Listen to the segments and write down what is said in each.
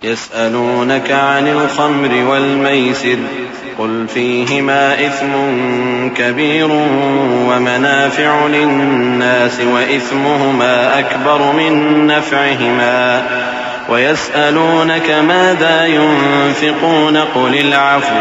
यस्अलूनक अनिल खम्रि वल मैसिर कुल फीहिमा इस्मुन कबीरुन व मनाफिउ लिन्नास व इस्मुहुमा अकबरु मिन नफ़इहिमा व यस्अलूनक माज़ा युन्फ़िक़ून क़ुलिल अफ़्व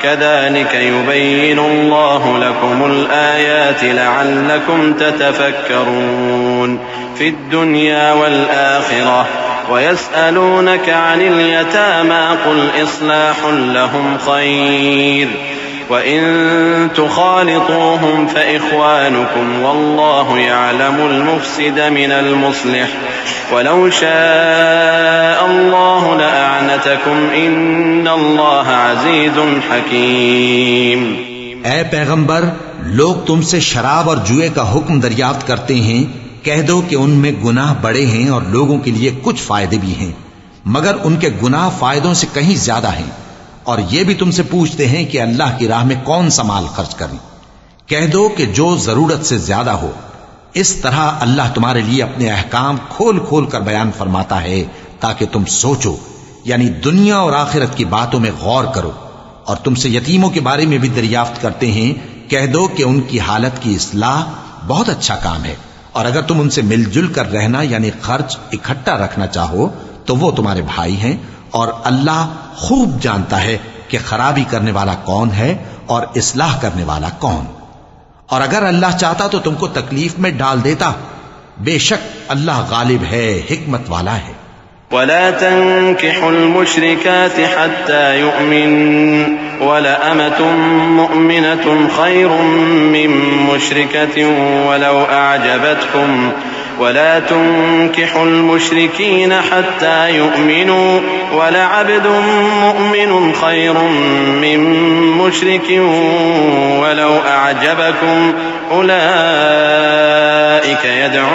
कज़ालिक युबय्यिनुल्लाहु लकुमुल आयाति लअल्लकुम ततफ़क्करून फ़िद्दुन्या वल आख़िरह वयस्अलूनक अनिल यतामा कुल इस्लाहुन लहुम खैर वइन तुखालितूहुम फ़इख़्वानुकुम वल्लाहु यअलमुल मुफ़्सिद मिनल मुस्लिह वलौ शाअल्लाहु लअअनतकुम इन्नल्लाह अज़ीज़ुन हकीम। ऐ पैगंबर, लोग तुमसे शराब और जुए का हुक्म दरियाफ्त करते हैं। कह दो कि उनमें गुनाह बड़े हैं और लोगों के लिए कुछ फायदे भी हैं, मगर उनके गुनाह फायदों से कहीं ज्यादा हैं। और ये भी तुमसे पूछते हैं कि अल्लाह की राह में कौन सा माल खर्च करें। कह दो कि जो जरूरत से ज्यादा हो। इस तरह अल्लाह तुम्हारे लिए अपने अहकाम खोल खोल कर बयान फरमाता है ताकि तुम सोचो, यानी दुनिया और आखिरत की बातों में गौर करो। और तुमसे यतीमों के बारे में भी दरियाफ्त करते हैं। कह दो कि उनकी हालत की इस्लाह बहुत अच्छा काम है, और अगर तुम उनसे मिलजुल कर रहना यानी खर्च इकट्ठा रखना चाहो तो वो तुम्हारे भाई हैं। और अल्लाह खूब जानता है कि खराबी करने वाला कौन है और इस्लाह करने वाला कौन। और अगर अल्लाह चाहता तो तुमको तकलीफ में डाल देता। बेशक अल्लाह गालिब है, हिकमत वाला है। वला तंकिहुल मुश्रिकाति हत्ता युमिन वलअमतुम मुमिनतुन खैरुम मिन मुश्रिकतिन वलौ अअजबतकुम वला तुंकिहुल मुश्रिकीन हत्ता युमिनु वलअब्दुम मुमिनुन खैरुम मिन मुश्रिकिन वलौ अअजबकुम उलाइका यद'u